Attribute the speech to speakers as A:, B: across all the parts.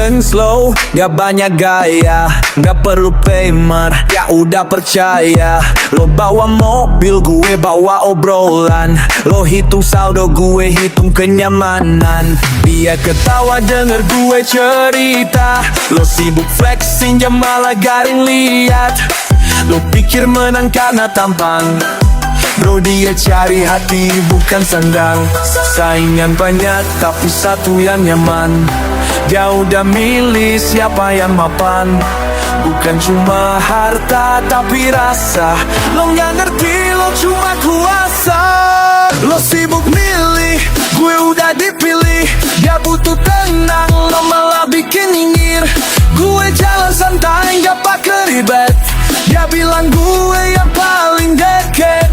A: geng slow, gak banyak gaya, gak perlu payment, ya udah percaya. Lo bawa mobil, gue bawa obrolan. Lo hitung saldo, gue hitung kenyamanan. Biar ketawa denger gue cerita. Lo sibuk flexing, jam malah garing liat. Lo pikir menang karena tampang, bro dia cari hati bukan sandang. Saingan banyak tapi satu yang nyaman. Dia udah milih siapa yang mapan. Bukan cuma harta tapi rasa. Lo gak ngerti, lo cuma kuasa. Lo sibuk milih, gue udah dipilih. Dia butuh tenang, lo malah bikin nyengir. Gue jalan santai gak pakai ribet. Dia bilang gue yang paling deket.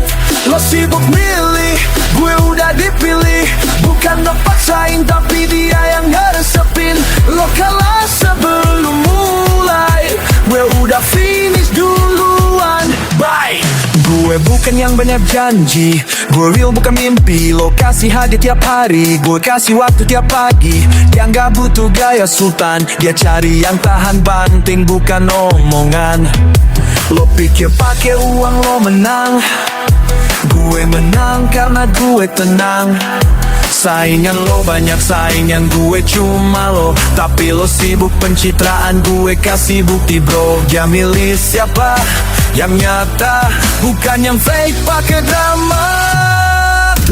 A: Lo sibuk milih, gue udah dipilih. Bukan lo paksain tapi dia yang ngeresepin. Lo kalah sebelum mulai, gue udah finish duluan. Bye. Gue bukan yang banyak janji, gue real bukan mimpi. Lo kasih hadiah tiap hari, gue kasih waktu tiap pagi. Dia gak butuh gaya sultan, dia cari yang tahan banting bukan omongan. Lo pikir pakai uang lo menang, gue menang karena gue tenang. Saingan lo banyak, saingan gue cuma lo. Tapi lo sibuk pencitraan, gue kasih bukti bro. Dia milih siapa yang nyata, bukan yang fake pakai drama.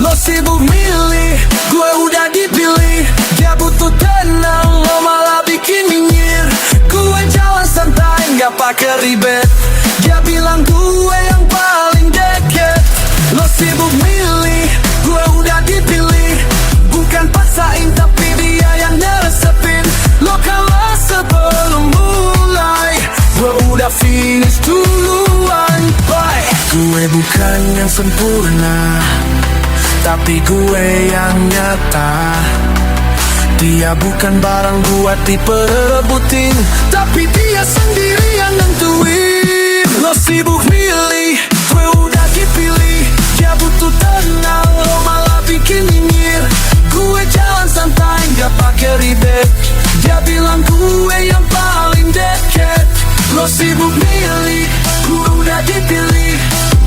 A: Lo sibuk milih, gue udah dipilih. Dia butuh tenang, lo malah bikin nyinyir. Gue jalan santai, gak pakai ribet. Dia bilang gue yang paling deket. Lo sibuk milih, gue udah dipilih. Bukan paksain tapi dia yang ngeresepin. Lo kalah sebelum mulai, gue udah finish duluan. Bye. Gue bukan yang sempurna, tapi gue yang nyata. Dia bukan barang buat diperebutin, tapi dia sendiri yang nentuin. Lo sibuk milih, gue udah dipilih. Dia butuh tenang, lo malah bikin nyinyir. Gue jalan santai, gak pakai ribet. Dia bilang gue yang paling deket. Lo sibuk milih, gue udah dipilih.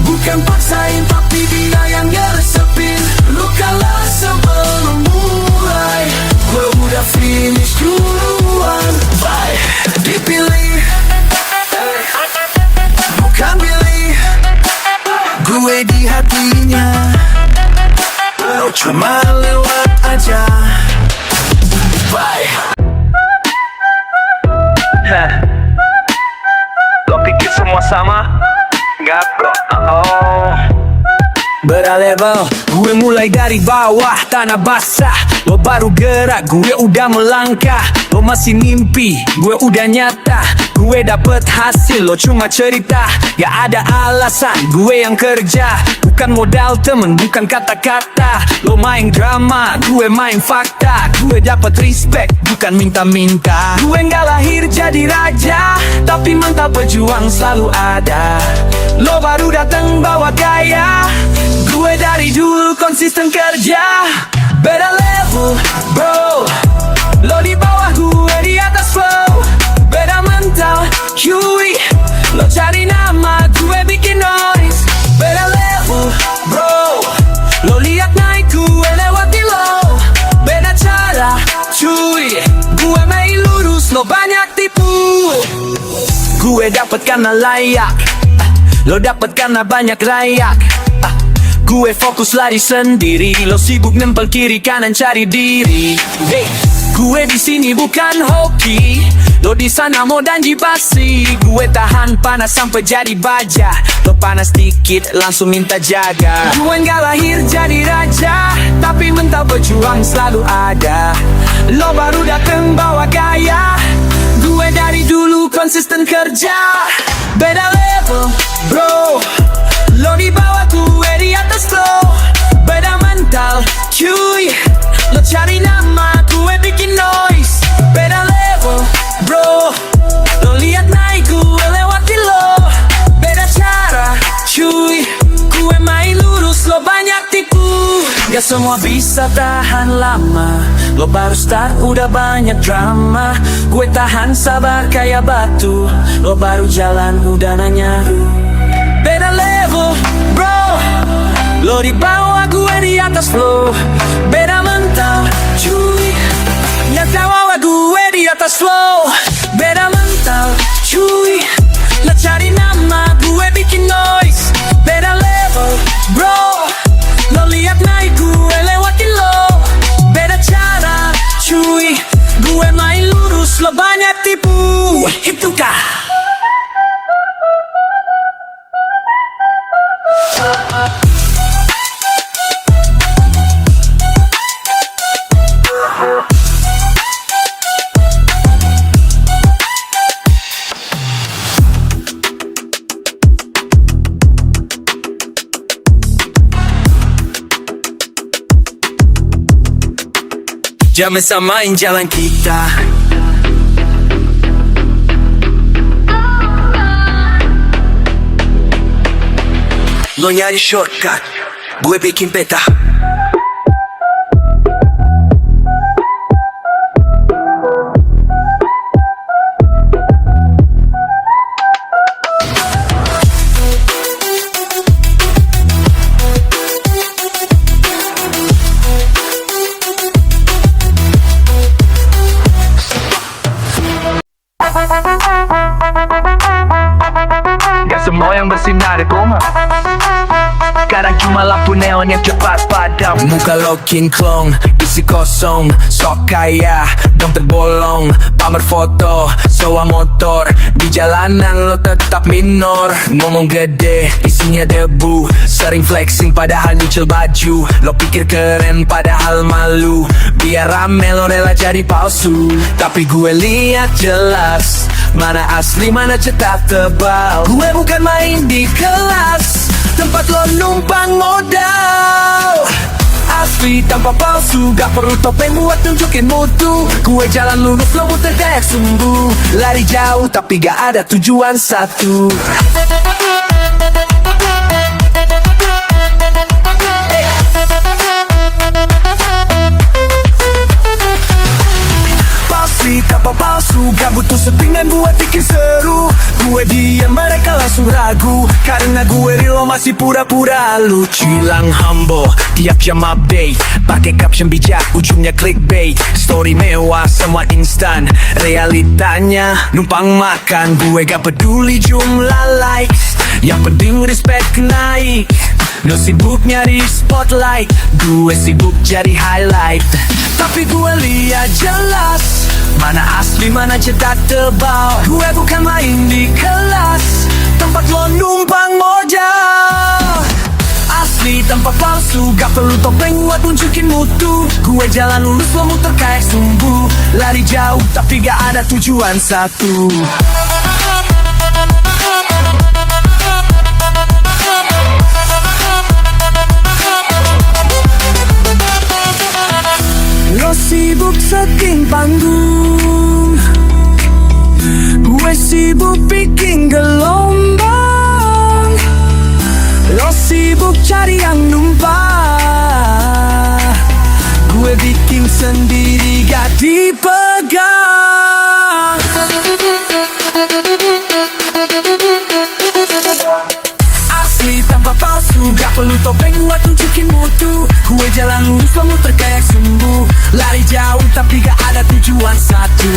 A: Bukan paksain tapi dia yang ngeresepin. Lo kalah sebelum mulai, gue udah finish duluan. Bye. Dipilih, bukan pilih. Gue di hatinya, lo cuma lewat aja. Bye. Lo pikir semua sama? Enggak bro. Berlevel, gue mulai dari bawah tanah basah. Lo baru gerak, gue udah melangkah. Lo masih mimpi, gue udah nyata. Gue dapet hasil, lo cuma cerita. Gak ada alasan, gue yang kerja. Bukan modal temen, bukan kata-kata. Lo main drama, gue main fakta. Gue dapet respect, bukan minta-minta. Gue gak lahir jadi raja, tapi mental pejuang selalu ada. Lo baru dateng bawa gaya, gue dari dulu konsisten kerja. Beda level, bro. Lo di bawah, gue di atas flow. Beda mental, cuy. Lo cari nama, gue bikin noise. Beda level, bro. Lo liat naik, gue lewati low. Beda cara, cuy. Gue main lurus, lo banyak tipu. Gue dapet karena layak, lo dapet karena banyak rayak. Gue fokus lari sendiri, lo sibuk nempel kiri kanan cari diri. Hey. Gue di sini bukan hoki, lo di sana mau janji basi. Gue tahan panas sampai jadi baja. Lo panas dikit langsung minta jaga. Gue gak lahir jadi raja, tapi mental pejuang selalu ada. Lo baru dateng bawa gaya, gue dari dulu konsisten kerja. Beda level, bro. Lo di bawah, gue di atas lo. Beda mental, cuy. Lo cari nama, gue bikin noise. Beda level, bro. Lo liat naik, gue lewati lo. Beda cara, cuy. Gue main lurus, lo banyak tipu. Gak semua bisa tahan lama. Lo baru start udah banyak drama. Gue tahan sabar kayak batu. Lo baru jalan udah nanya. Beda level bro. Lo di bawah gue di atas flow. Beda mental cuy. Yang bawah gue di atas flow. Beda mental cuy. Lo cari nama gue bikin noise. Beda level bro. Lo lihat naik gue lewatin lo. Beda cara cuy. Gue main lurus lo banyak tipu. Itu kah? Jangan samain jalan kita. Lo nyari shortcut, gue bikin peta.
B: Gak semua yang bersinar koma. Sekarang cuma lampu neon yang cepat padam.
A: Muka lo kinclong, isi kosong. Sok kaya, dompet bolong. Pamer foto, sewa motor. Di jalanan lo tetap minor. Ngomong gede, isinya debu. Sering flexing padahal nyicil baju. Lo pikir keren padahal malu. Biar rame lo rela jadi palsu. Tapi gue lihat jelas mana asli, mana cetak tebal. Gue bukan main di kelas, tempat lo numpang modal. Asli tanpa palsu, gak perlu topeng buat tunjukin mutu. Gue jalan lurus, lo muter kayak sumbu. Lari jauh tapi gak ada tujuan satu. Palsi tanpa palsu, gak butuh settingan buat bikin seru. Gue diam mereka langsung ragu, karena gue real masih pura-pura lucu. Hilang humble, tiap jam update. Pakai caption bijak, ujungnya clickbait. Story mewah, semua instan. Realitanya numpang makan. Gue gak peduli jumlah likes, yang penting respect naik. Lo sibuk nyari spotlight, gue sibuk jadi highlight. Tapi gue lihat jelas mana asli, mana cetak tebal. Gue bukan main di kelas, tempat lo numpang modal. Asli tanpa palsu, gak perlu topeng buat nunjukin mutu. Gue jalan lurus, lo muter kayak sumbu. Lari jauh tapi gak ada tujuan satu. Lo sibuk setting panggung, gue sibuk bikin gelombang. Lo sibuk cari yang numpang, gue bikin sendiri gak dipegang. Asli tanpa palsu, gak perlu topeng buat tunjukin mutu. Gue jalan lurus, lo muter kayak sumbu. Lari jauh tapi gak ada tujuan satu.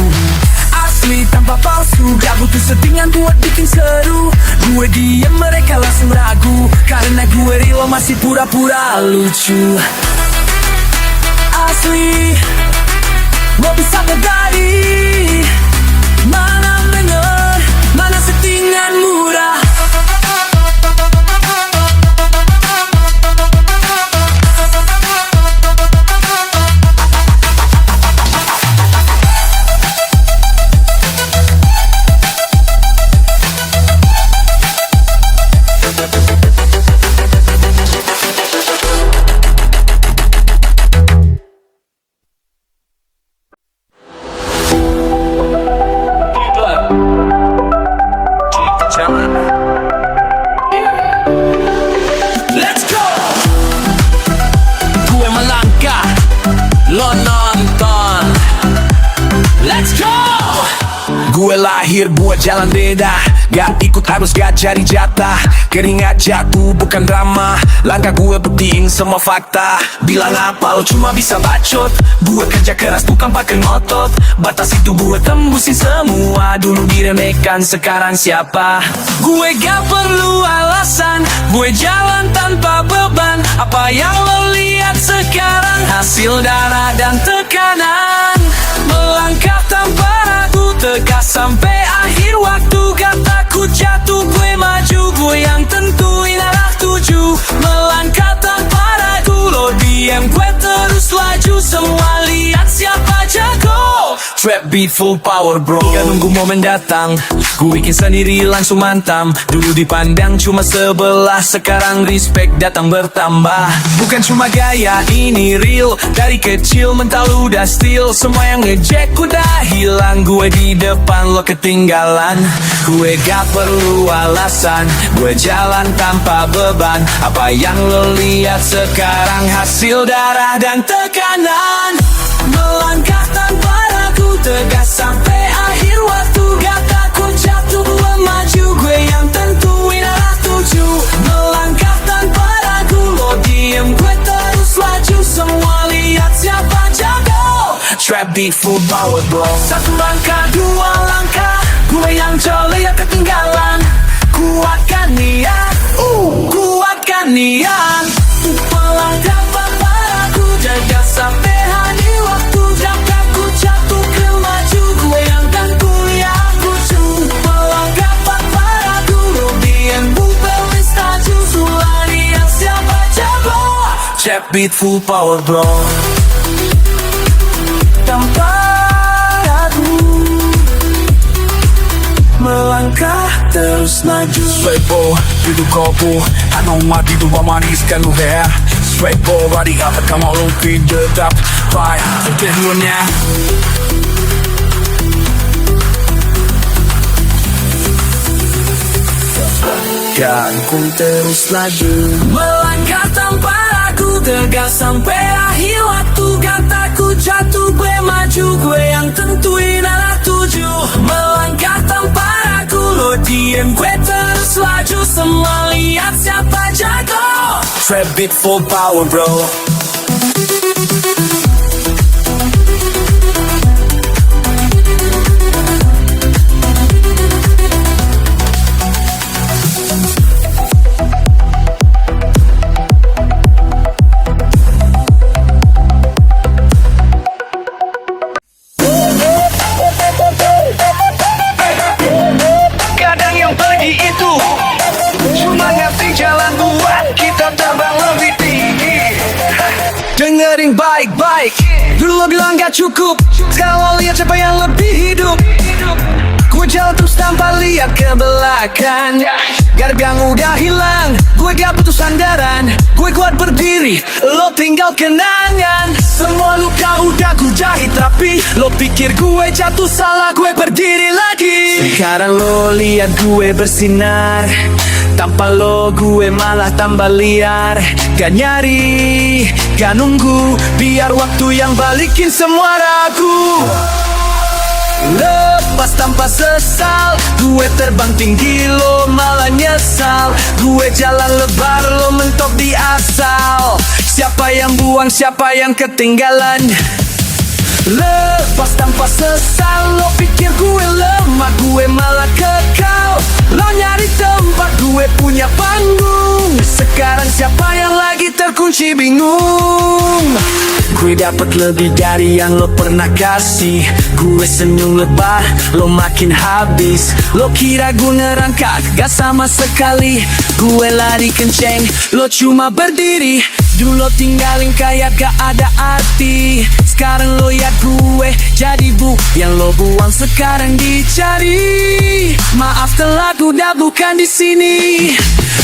A: Asli tanpa palsu, gak butuh settingan buat bikin seru. Gue diam mereka langsung ragu, karena gue real masih pura-pura lucu. Asli, lo bisa berdari. Mana bener, mana settingan murah. Gue lahir buat jalan beda, gak ikut arus, gak cari jatah. Keringat jatuh bukan drama, langkah gue penting semua fakta. Bilang apa lo cuma bisa bacot, gue kerja keras bukan pakai ngotot. Batas itu gue tembusin semua, dulu diremehkan sekarang siapa. Gue gak perlu alasan, gue jalan tanpa beban. Apa yang lo lihat sekarang hasil darah dan tekanan. Melangkah tanpa ragu, tegas sampai akhir waktu. Gak takut jatuh, gue maju, gue yang tentuin arah tuju. Melangkah tanpa ragu, lo diem, gue terus laju. Semua lihat siapa jago. Trap beat full power bro, gak nunggu momen datang, gue bikin sendiri langsung mantam. Dulu dipandang cuma sebelah, sekarang respect datang bertambah. Bukan cuma gaya, ini real. Dari kecil mental udah still. Semua yang ngejek udah hilang, gue di depan lo ketinggalan. Gue gak perlu alasan, gue jalan tanpa beban. Apa yang lo lihat sekarang hasil darah dan tekanan. Melangkah tanpa ragu, tegas sampai akhir waktu. Gak takut jatuh, gue maju, gue yang tentuin arah tuju. Melangkah tanpa ragu, lo diem, gue terus laju. Semua lihat siapa jago. Trap beat full power bro. Satu langkah, dua langkah, gue yang jolly yang ketinggalan. Kuatkan niat, kuatkan niat. Melangkah tanpa ragu, jaga sampai hari waktu. Jangan takut jatuh, ke maju, gue yang tentuin aku tuju. Melangkah tanpa ragu, lo diem, bukan staju. Semua lihat siapa jago. Trap beat full power bro. Tanpa ragu, melangkah terus maju. Straight ball, hidup kopo, anong mati tuh maniskan lu hair. Straight ball, body up, kamu lu tidak dapat kehilannya. Kan ku terus laju, melangkah tanpa ragu, tegas sampai akhir waktu. Gak takut jatuh, gue maju, gue yang tentuin arah tuju. Melangkah tanpa ragu, lo diem, gue terus laju. Semua lihat siapa jago. Trap beat full power bro.
B: Kadang yang pergi itu cuma ngasih jalan buat kita terbang lebih tinggi.
A: Dengerin baik-baik, dulu lo bilang gak cukup, sekarang lo lihat siapa yang lebih hidup. Gue jalan terus tanpa lihat ke belakang. Garib yang udah hilang, gue gak butuh sandaran. Gue kuat berdiri, lo tinggal kenangan. Semua luka udah ku jahit rapi. Lo pikir gue jatuh salah, gue berdiri lagi. Sekarang lo lihat gue bersinar, tanpa lo gue malah tambah liar. Gak nyari, gak nunggu, biar waktu yang balikin semua ragu. Lepas tanpa sesal, gue terbang tinggi, lo malah nyesal. Gue jalan lebar, lo mentok di asal. Siapa yang buang, siapa yang ketinggalan. Lepas tanpa sesal, lo pikir gue lemah, gue malah kekal. Lo nyari tempat, gue punya panggung. Sekarang siapa yang lagi terkunci bingung. Gue dapat lebih dari yang lo pernah kasih. Gue senyum lebar, lo makin habis. Lo kira gue ngerangkak, gak sama sekali. Gue lari kenceng, lo cuma berdiri. Dulu lo tinggalin kayak gak ada arti. Sekarang lo lihat gue jadi yang lo buang sekarang dicari. Maaf telah udah bukan di sini.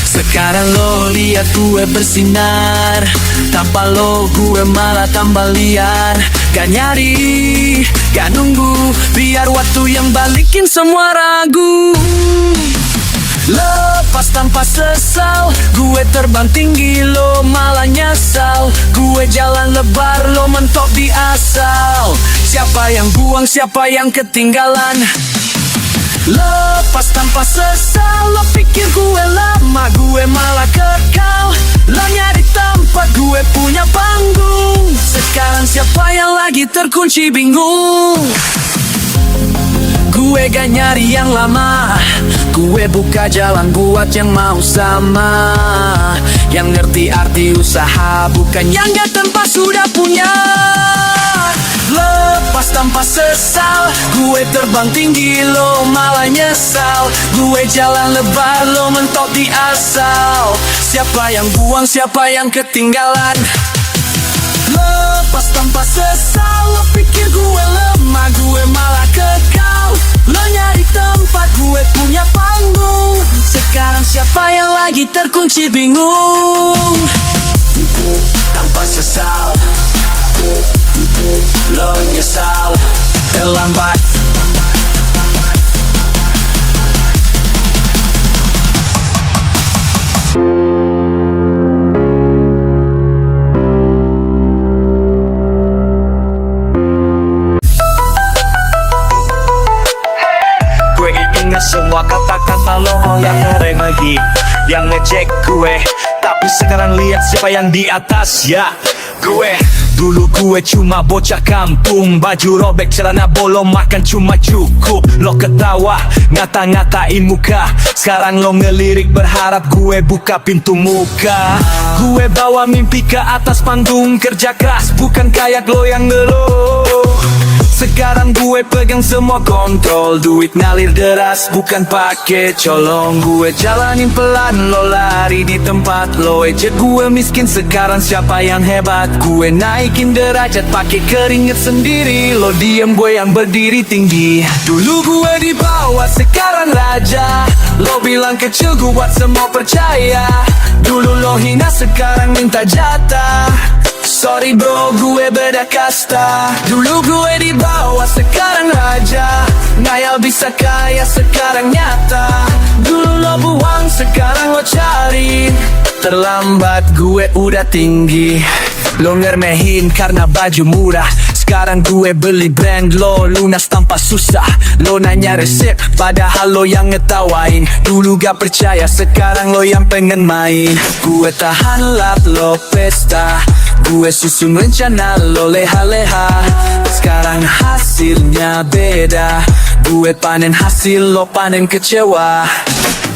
A: Sekarang lo lihat gue bersinar, tanpa lo gue malah tambah liar. Gak nyari, gak nunggu, biar waktu yang balikin semua ragu. Lepas tanpa sesal, gue terbang tinggi, lo malah nyesal. Gue jalan lebar, lo mentok di asal. Siapa yang buang, siapa yang ketinggalan. Lepas tanpa sesal, lo pikir gue lama, gue malah kekal. Lo nyari tempat, gue punya panggung. Sekarang siapa yang lagi terkunci bingung? Gue gak nyari yang lama, gue buka jalan buat yang mau sama, yang ngerti arti usaha, bukan yang gak tanpa sudah punya. Lepas tanpa sesal, gue terbang tinggi, lo malah nyesal. Gue jalan lebar, lo mentok di asal. Siapa yang buang, siapa yang ketinggalan? Lepas tanpa sesal, lo pikir gue lemah, gue malah kekal. Lo nyari tempat, gue punya panggung. Sekarang siapa yang lagi terkunci bingung? Tanpa sesal, lo nyesal, terlambat.
B: Gue ingat semua kata-kata lo yang ngereng lagi, yang ngecek gue. Tapi sekarang lihat siapa yang di atas ya. Dulu gue cuma bocah kampung, baju robek, celana bolong, makan cuma cukup. Lo ketawa, ngata-ngatain muka. Sekarang lo ngelirik berharap gue buka pintu muka. Gue bawa mimpi ke atas panggung, kerja keras, bukan kayak lo yang ngeluh. Sekarang gue pegang semua kontrol, duit ngalir deras, bukan pakai colong. Gue jalanin pelan, lo lari di tempat lo ejek. Gue miskin, sekarang siapa yang hebat? Gue naikin derajat pakai keringet sendiri. Lo diem, gue yang berdiri tinggi. Dulu gue di bawah, sekarang raja. Lo bilang kecil, gue buat semua percaya. Dulu lo hina, sekarang minta jatah. Sorry bro, gue beda kasta. Dulu gue di bawah, sekarang raja. Ngayal bisa kaya, sekarang nyata. Dulu lo buang, sekarang lo cari. Terlambat, gue udah tinggi. Lo ngeremehin karena baju murah. Sekarang gue beli brand, lo lunas tanpa susah. Lo nanya resep, padahal lo yang ngetawain. Dulu gak percaya, sekarang lo yang pengen main. Gue tahan lap, lo pesta. Gue susun rencana, lo leha-leha. Sekarang hasilnya beda. Gue panen hasil, lo panen kecewa.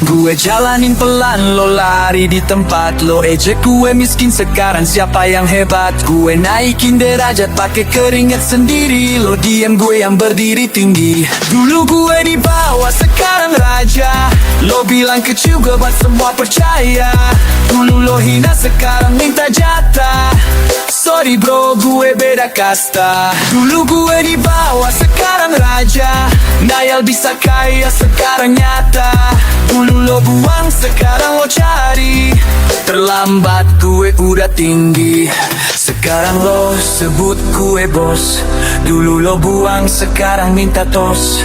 B: Gue jalanin pelan, lo lari di tempat lo ejek. Gue miskin, sekarang siapa yang hebat? Gue naikin derajat pakai keringet sendiri. Lo diem, gue yang berdiri tinggi. Dulu gue di bawah, sekarang raja. Lo bilang kecil, gue buat semua percaya. Dulu lo hina, sekarang minta jatah. Sorry bro, gue beda kasta. Dulu gue di bawah, sekarang raja. Ngayal bisa kaya, sekarang nyata. Dulu lo buang, sekarang lo cari. Terlambat, gue udah tinggi. Sekarang lo sebut gue bos. Dulu lo buang, sekarang minta tos.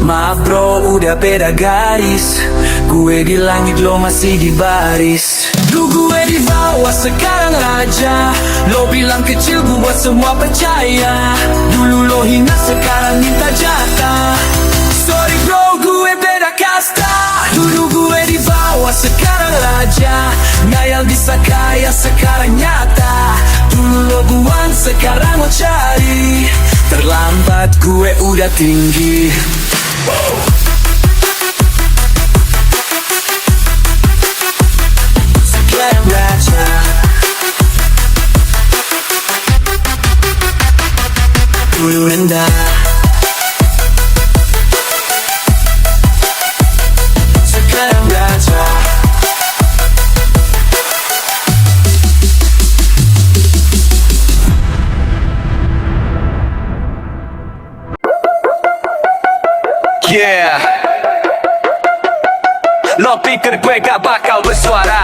B: Maaf bro, udah beda garis. Gue di langit, lo masih di baris. Dulu gue di bawah, sekarang raja. Lo bilang kecil, gue buat semua percaya. Dulu lo hina, sekarang minta jatah. Sorry bro, gue beda kasta. Dulu gue di bawah, sekarang raja. Ngayal bisa kaya, sekarang nyata. Dulu lo buang, sekarang lo cari. Terlambat, gue udah tinggi. Sekarang raja. Dulu rendah. Sekarang raja. Yeah. Lo pikir gue gak bakal bersuara?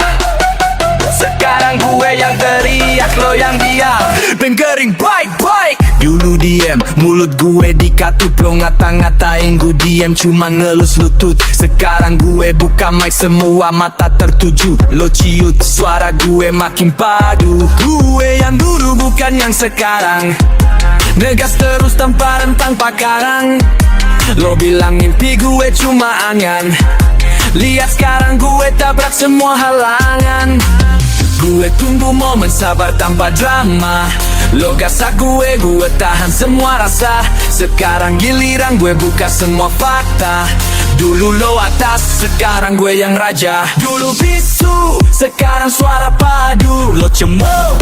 B: Sekarang gue yang teriak, lo yang diam. Dengerin baik-baik. Dulu diem, mulut gue dikatup. Lo ngata-ngatain gue diem, cuma ngelus lutut. Sekarang gue buka mic, semua mata tertuju. Lo ciut, suara gue makin padu. Gue yang dulu bukan yang sekarang. Ngegas terus tanpa rentang pakarang.
A: Lo bilang mimpi gue cuma angan, lihat sekarang gue tabrak semua halangan. Gue tunggu momen sabar tanpa drama. Lo gasak gue tahan semua rasa. Sekarang giliran gue buka semua fakta. Dulu lo atas, sekarang gue yang raja. Dulu bisu, sekarang suara padu. Lo cemooh,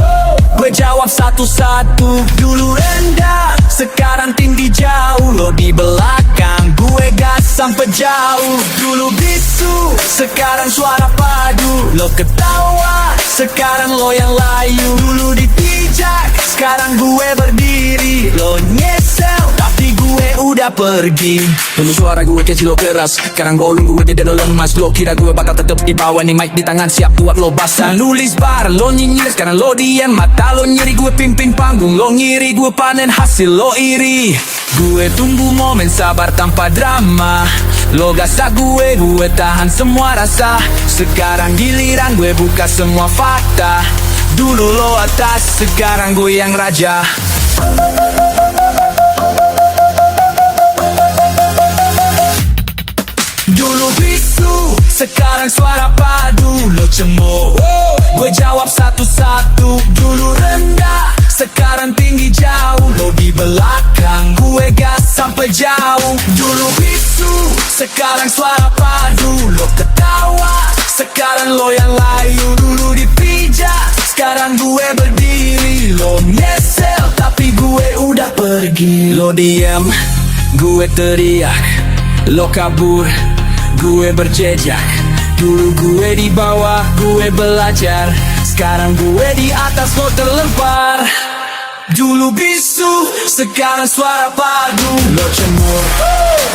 A: gue jawab satu-satu. Dulu rendah, sekarang tinggi jauh. Lo di belakang, gue gas sampai jauh. Dulu bisu, sekarang suara padu. Lo ketawa, sekarang lo yang layu. Dulu dipijak, sekarang gue berdiri. Lo nyesel, tapi gue udah pergi. Dulu suara gue kecil lo keras, sekarang golong gue gede lo lemas. Lo kira gue bakal tetep di bawah nih mic di tangan siap buat lo basah. Nulis bar, lo nyinyir, sekarang lo diam. Mata lo nyeri, gue pimpin panggung. Lo ngiri, gue panen hasil lo iri. Gue tunggu momen sabar tanpa drama. Lo gasak gue tahan semua rasa. Sekarang giliran gue buka semua fakta. Dulu lo atas, sekarang gue yang raja. Dulu bisu, sekarang suara padu. Lo cemooh, gue jawab satu-satu. Dulu rendah, sekarang tinggi jauh. Lo di belakang, gue gas sampai jauh. Dulu bisu, sekarang suara padu. Lo ketawa, sekarang lo yang layu. Dulu dipijak, sekarang gue berdiri. Lo nyesel, tapi gue udah pergi. Lo diam, gue teriak. Lo kabur, gue berjejak. Dulu gue di bawah, gue belajar. Sekarang gue di atas, lo terlempar. Dulu bisu, sekarang suara padu. Lo cemooh,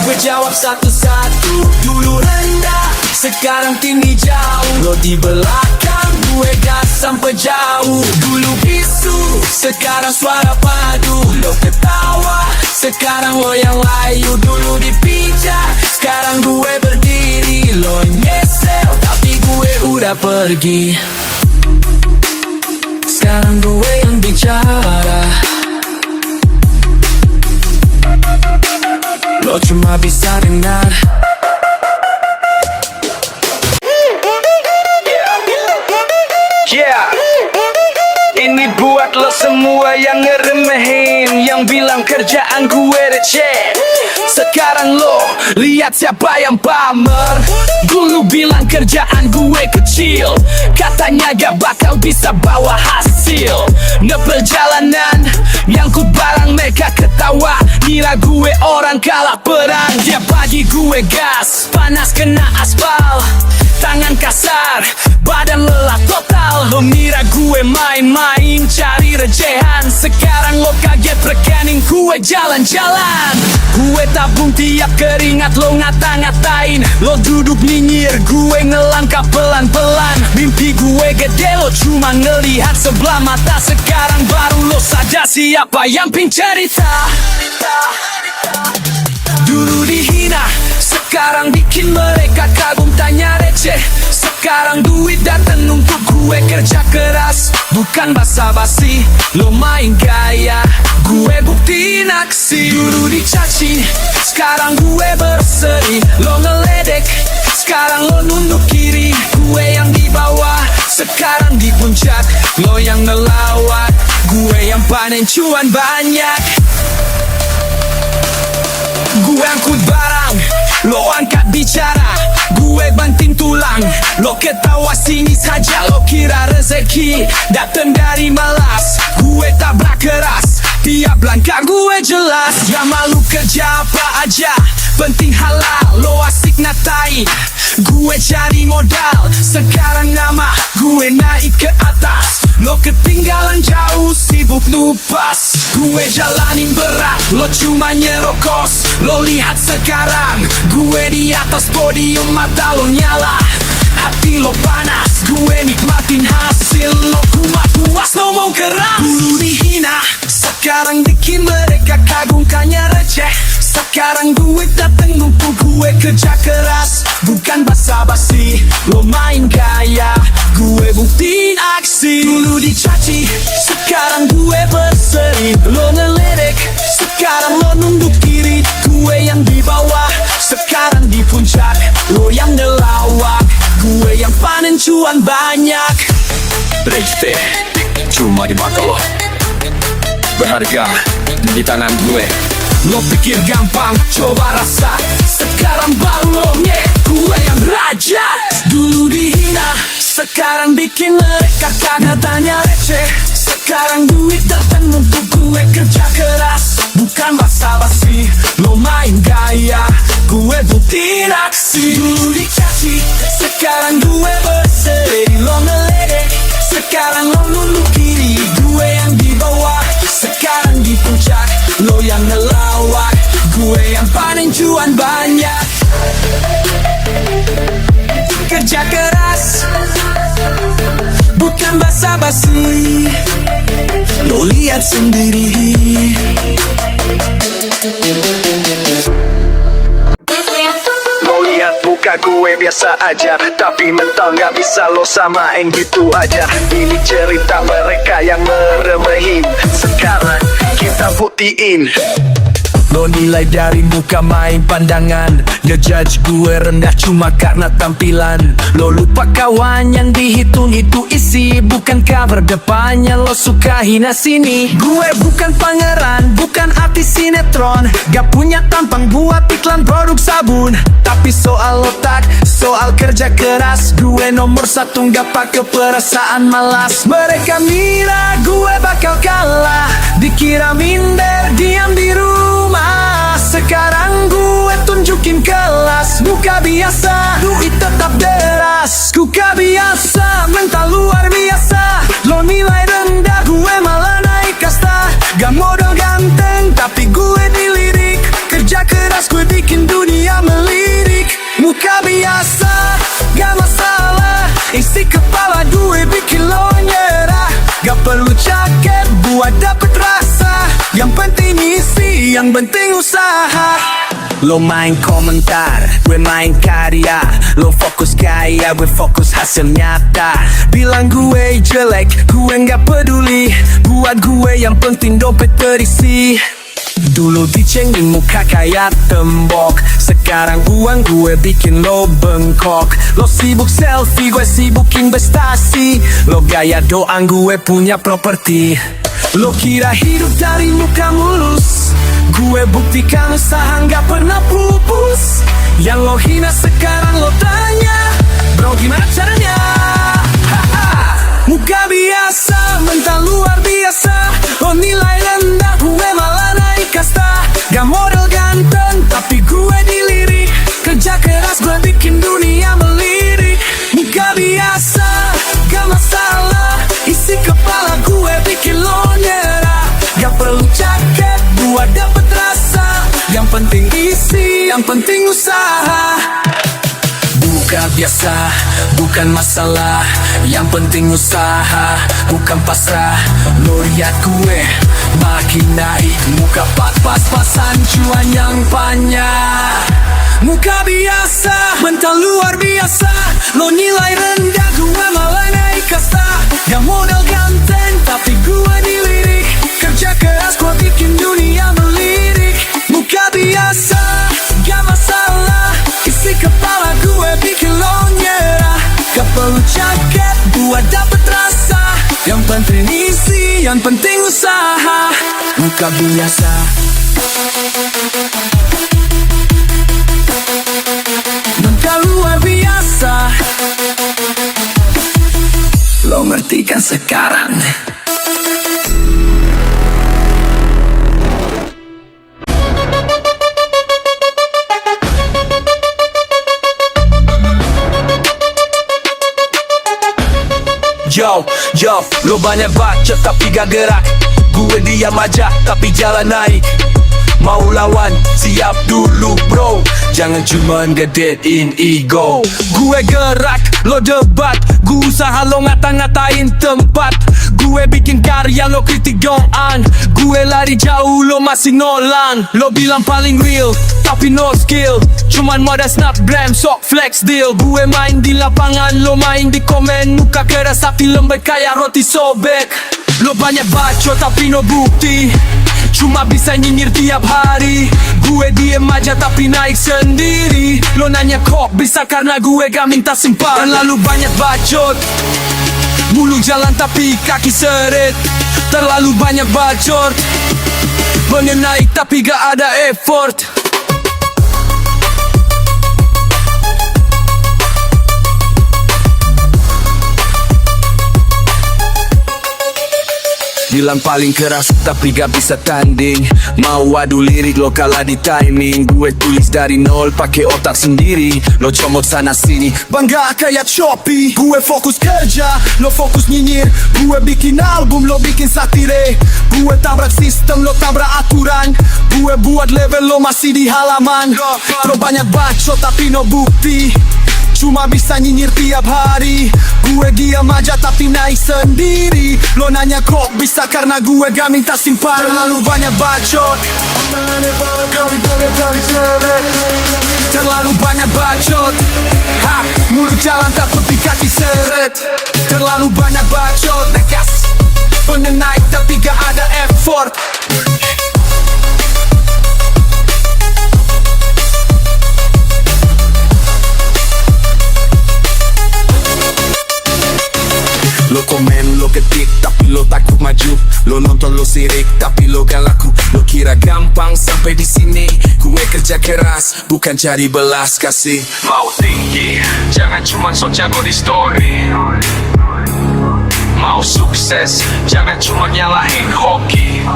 A: gue jawab satu-satu. Dulu rendah, sekarang tinggi jauh. Lo di belakang, gue gas sampai jauh. Dulu bisu, sekarang suara padu. Lo ketawa, sekarang lo yang layu. Dulu dipijak, sekarang gue berdiri. Lo nyesel, tapi gue udah pergi. Sekarang gue yang bicara. Lo cuma bisa dengar.
B: Yeah, ini buat lo semua yang ngeremehin, yang bilang kerjaan gue receh. Sekarang lo lihat siapa yang pamer. Dulu bilang kerjaan gue kecil, katanya gak bakal bisa bawa hasil. Ngeperjalanan, nyangkut barang mereka ketawa. Ngira gue orang kalah perang. Tiap pagi gue gas, panas kena aspal. Tangan kasar, badan lelah total. Lo mira gue main-main, cari recehan. Sekarang lo kaget rekening gue jalan-jalan. Gue tabung tiap keringat lo ngata-ngatain. Lo duduk nyinyir, gue ngelangkah pelan-pelan. Mimpi gue gede, lo cuma ngelihat sebelah mata. Sekarang baru lo sadar siapa yang pin cerita. Dulu dihina, sekarang bikin mereka kagum tanya receh. Sekarang duit dateng untuk gue kerja keras. Bukan basa-basi, lo main gaya. Gue buktiin aksi. Dulu dicaci, sekarang gue berseri. Lo ngeledek, sekarang lo nunduk kiri. Gue yang di bawah, sekarang di puncak. Lo yang ngelawak, gue yang panen cuan banyak. Gue angkut barang, lo angkat bicara. Gue banting tulang, lo ketawa sini saja. Lo kira rezeki dateng dari malas. Gue tabrak keras, tiap langkah gue jelas. Gak malu kerja apa aja, penting halal. Lo asik natain, gue cari modal. Sekarang nama gue naik ke atas. Lo ketinggalan jauh, sibuk nupas. Gue jalanin berat, lo cuma nyerokos. Lo lihat sekarang, gue di atas podium. Mata lo nyala, hati lo panas. Gue nikmatin hasil, lo kumat puas, lo mau keras. Dulu dihina, sekarang bikin mereka kagum kanya receh. Sekarang duit dateng untuk gue kerja keras. Bukan basa-basi, lo main gaya. Gue buktiin aksi. Dulu dicaci, sekarang gue berseri. Lo ngeledek, sekarang lo nunduk kiri. Gue yang di bawah,
A: cuan banyak.
B: Rejte cuma di mata lo, berharga di tangan gue.
A: Lo pikir gampang, coba rasa. Sekarang balongnya gue yang raja. Dulu dihina, sekarang bikin mereka kagak tanya receh. Sekarang duit datang untuk gue kerja keras, bukan basa-basi. Lo main gaya, gue buktiin aksi. Dulu dikasih, sekarang gue berseri. Lo ngeledek, sekarang lo nunduk kiri. Gue yang di bawah, sekarang di puncak. Lo yang ngelawak, gue yang panen cuan banyak. Kerja keras, bukan basa-basi. Lo lihat sendiri.
B: Lo lihat muka gue biasa aja, tapi mental gak bisa lo samain gitu aja. Ini cerita mereka yang meremehin, sekarang kita buktiin.
A: Lo nilai dari muka main pandangan, ngejudge gue rendah cuma karena tampilan. Lo lupa kawan yang dihitung itu isi, bukan cover depannya. Lo suka hina sini. Gue bukan pangeran, bukan artis sinetron, gak punya tampang buat iklan produk sabun. Tapi soal otak, soal kerja keras, gue nomor satu gak pakai perasaan malas. Mereka mira gue bakal kalah, dikira minder diam di rumah. Sekarang gue tunjukin kelas, muka biasa, duit tetap deras. Kuka biasa, mental luar biasa. Lo nilai rendah, gue malah naik kasta. Gak modal ganteng, tapi gue dilirik. Kerja keras, gue bikin dunia melirik. Muka biasa, gak masalah. Isi kepala gue bikin lo nyerah. Gak perlu jaket buat dapet rasa. Yang penting isi, yang penting usaha. Lo main komentar, gue main karya. Lo fokus gaya, gue fokus hasil nyata. Bilang gue jelek, gue gak peduli. Buat gue yang penting dompet terisi. Dulu dicengin muka kayak tembok, sekarang uang gue bikin lo bengkok. Lo sibuk selfie, gue sibuk investasi. Lo gaya doang, gue punya properti. Lo kira hidup dari muka mulus, gue buktikan usaha gak pernah pupus. Yang lo hina sekarang lo tanya, bro gimana caranya? Muka biasa, mental luar biasa. Lo nilai rendah, gue malah naik kasta. Gak model ganteng, tapi gue dilirik. Kerja keras, gue bikin dunia melirik. Muka biasa, gak masalah. Isi kepala gue bikin lo nyerah. Gak perlu jaket buat dapet rasa. Yang penting isi, yang penting usaha. Bukan biasa, bukan masalah. Yang penting usaha, bukan pasrah. Lo lihat gue makin naik, muka pas-pasan cuan yang banyak. Muka biasa, mental luar biasa. Lo nilai rendah, gue malah naik kasta. Gak modal ganteng, tapi gue dilirik. Kerja keras, gue bikin dunia melirik. Muka biasa, gak masalah. Isi kepala gue bikin lo nyerah. Gak perlu jaket buat dapet rasa. Yang penting isi, yang penting usaha. Muka biasa, mental luar biasa. Lo ngerti kan sekarang? Yo, lo banyak baca tapi gak gerak. Gue diam aja tapi jalan naik. Mau lawan, siap dulu bro. Jangan cuman gedein ego. Gue gerak, lo debat. Gue usaha, lo ngata-ngatain tempat. Gue bikin karya, lo kritik doang. Gue lari jauh, lo masih nolan. Lo bilang paling real, tapi no skill. Cuman modal snapgram, sok flex deal. Gue main di lapangan, lo main di komen. Muka keras tapi lembek kayak roti sobek. Lo banyak bacot tapi no bukti. cuma bisa nyinyir tiap hari. Gue diem aja tapi naik sendiri. Lo nanya kok bisa, karena gue gak minta simpan. Terlalu banyak bacot, mulu jalan tapi kaki seret. Terlalu banyak bacot, pengen naik tapi gak ada effort. Bilang paling keras tapi gak bisa tanding. Mau adu lirik lo kalah di timing. Gue tulis dari nol pakai otak sendiri. Lo comot sana sini bangga kayak Shopee. Gue fokus kerja, lo fokus nyinyir. Gue bikin album, lo bikin satire. Gue tabrak sistem, lo tabrak aturan. Gue buat level, lo masih di halaman. Lo banyak bacot tapi no bukti, cuma bisa nyinyir tiap hari. Gue diam aja tapi naik sendiri. Lo nanya kok bisa, karena gue gak minta simpan. Terlalu banyak bacot, terlalu banyak bacot. Mulut jalan tapi kaki seret. Terlalu banyak bacot, nekas pengen naik tapi gak ada effort. Lo komen, lo ketik, tapi lo takut maju. Lo nonton, lo sirik, tapi lo gak laku. Lo kira gampang sampai di sini. Gue kerja keras, bukan cari belas kasih.
B: Mau tinggi, jangan cuma sok jago di story. Mau sukses, jangan cuma nyalahin hoki.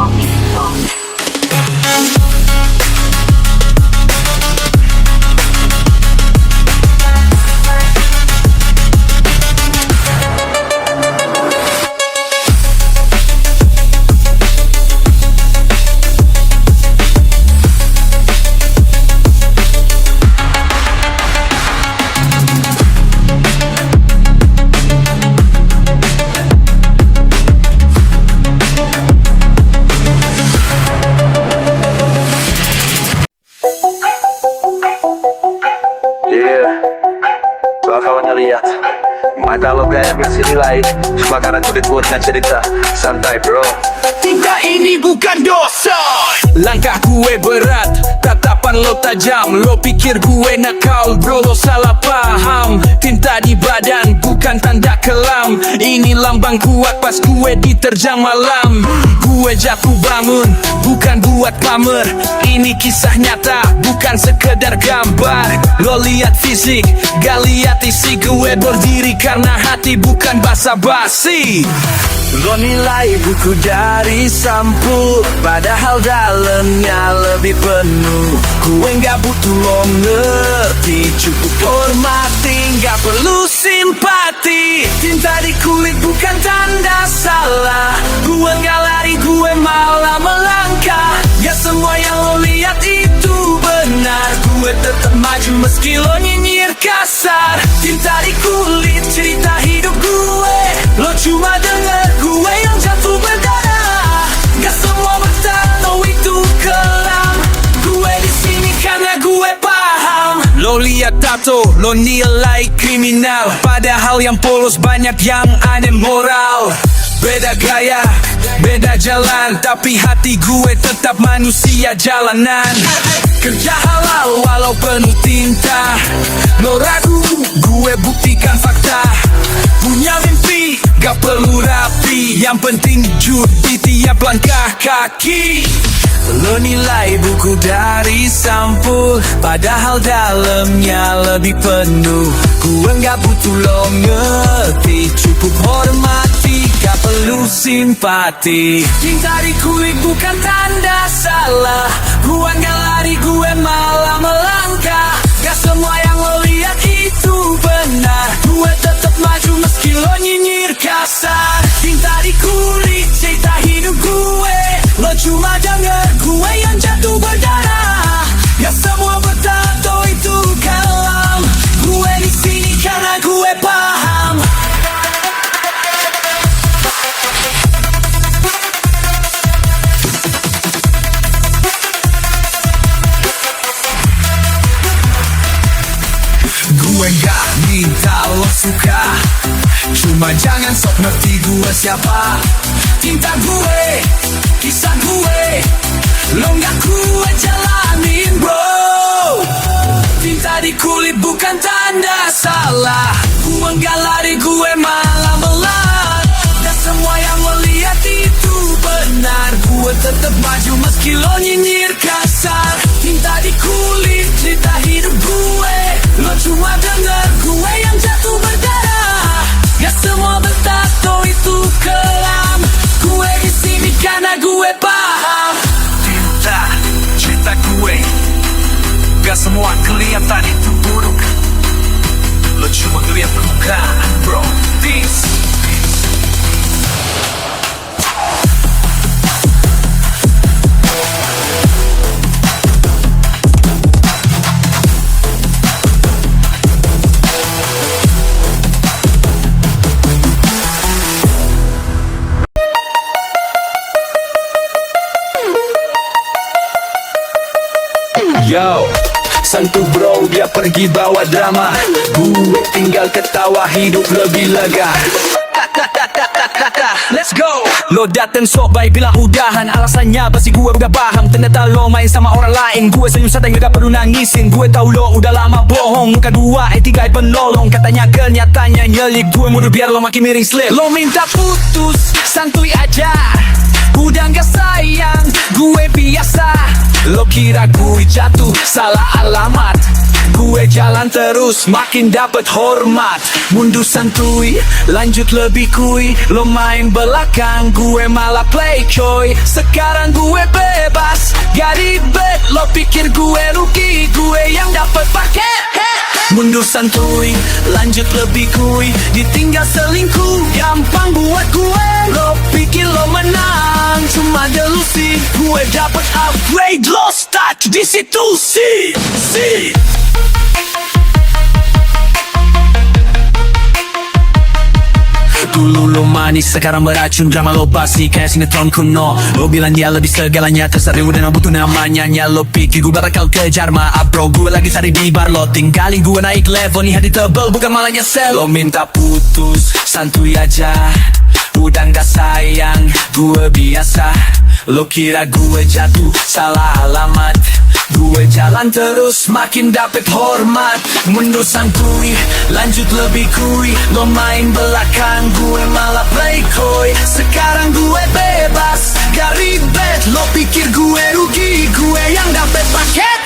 C: Kawan ngeliat mata lo kayak bersini lain, cuma karena kulit buatnya cerita. Santai bro,
A: Cinta ini bukan dosa. Langkah gue berat, tatapan lo tajam. Lo pikir gue nakal, bro, lo salah paham. Tinta di badan bukan tanda kelam. Ini lambang kuat pas gue diterjang malam. Gue jatuh bangun, bukan buat pamer. Ini kisah nyata, bukan sekedar gambar. Lo lihat fisik, gak lihat isi. Gue berdiri karena hati, bukan basa-basi. Lo nilai buku dari sampul, padahal dalamnya lebih penuh. Gue gak butuh lo ngerti, cukup hormati, gak perlu simpati. Cinta di kulit bukan tanda salah. Gue gak lari, gue malah melangkah. Gak semua yang lo lihat itu benar. Gue tetap maju meski lo nyinyir kasar. Cinta di kulit, cerita hidup gue. Lo cuma denger gue yang jatuh berdarah. Gak semua bertato itu kelam. Gue di sini karena gue paham. Lo lihat tato, lo nilai kriminal, padahal yang polos banyak yang aneh moral. Beda gaya, beda jalan, tapi hati gue tetap manusia jalanan. Kerja halal walau penuh tinta. Lo ragu, gue buktikan fakta. Punya mimpi, gak perlu rapi. Yang penting jujur di tiap langkah kaki. Lo nilai buku dari sampul, padahal dalamnya lebih penuh. Gue gak butuh lo ngerti, cukup hormati, gak perlu simpati. Cinta di kulit bukan tanda salah. Gue gak lari, gue malah melangkah. Gak semua yang lo lihat itu benar. Gue tetap maju meski lo nyinyir kasar. Cinta di kulit, cerita hidup gue. Lo cuma denger gue yang jatuh berdarah. Gak semua bertato itu kalam. Gue di sini karena gue paham. Gue gak minta lo suka, cuma jangan sok ngerti gue siapa. cinta gue, kisah gue, lo nggak gue jalanin bro. Tinta di kulit bukan tanda salah, gue nggak lari, gue malah melar. Dan semua yang lo lihat itu benar, gue tetap maju meski lo nyinyir kasar. Tinta di kulit, cerita hidup gue, lo cuma denger gue yang jatuh berdarah. Gak semua bertato itu kelam, gue di sini karena gue paham.
B: Tinta, cerita gue, gak semua kelihatan itu buruk. Lo cuma ngeliat permukaan bro. Peace.
A: Yo, santu bro, dia pergi bawa drama, gue tinggal ketawa, hidup lebih lega.
B: Let's go. Lo dateng sok baik bilang udahan, alasannya pasti gue udah paham. Ternyata lo main sama orang lain, gue senyum santai gak perlu nangisin. Gue tahu lo udah lama bohong, muka dua, tiga penolong. Katanya kenyataannya nyelik, gue mundur biar lo makin miring slip. Lo minta putus, santuy aja, udah gak sayang, gue biasa. Lo kira gue jatuh, salah alamat, gue jalan terus, makin dapet hormat. Mundur santuy, lanjut lebih kuy. Lo main belakang, gue malah play coy. Sekarang gue bebas, gak ribet. Lo pikir gue rugi, gue yang dapet paket. Mundur santuy, lanjut lebih kuy. Ditinggal selingkuh, gampang buat gue. Lo pikir lo menang, cuma delusi. Gue dapet upgrade, lo stuck di situ si. Dulu lo manis, sekarang beracun, drama lo basi kayak sinetron kuno. Lo bilang dia lebih segalanya, terserah udah butuh namanya. Lo pikir gue bakal kejar maaf bro, gue lagi cari di bar. Lo tinggalin gue naik level, nih hati tebel bukan malah nyesel. Lo minta putus, santuy aja, udah gak sayang, gue biasa. Lo kira gue jatuh, salah alamat, gue jalan terus, makin dapet hormat. Mundur santuy, lanjut lebih kuy. Lo main belakang, gue malah play coy. Sekarang gue bebas, gak ribet. Lo pikir gue rugi, gue yang dapet paket.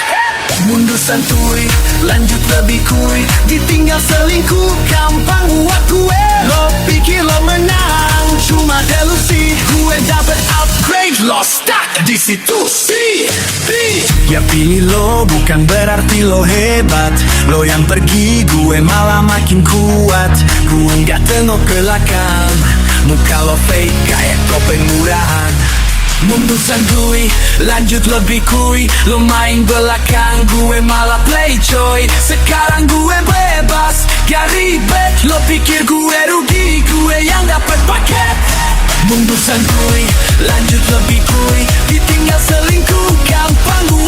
B: Mundur santuy, lanjut lebih kuy. Ditinggal selingkuh, gampang buat gue. Lo pikir lo menang, cuma delusi. Gue dapet upgrade, lo stuck di situ si. Ya pilih lo, bukan berarti lo hebat. Lo yang pergi, gue malah makin kuat. Gue nggak tengok ke belakang, muka lo fake kayak topeng murahan. Mundur santuy, lanjut lebih kuy. Lo main belakang, gue malah play coy. Sekarang gue bebas, gak ribet. Lo pikir gue rugi, gue yang dapet paket. Mundur santuy, lanjut lebih kuy. Ditinggal selingkuh, gampang gue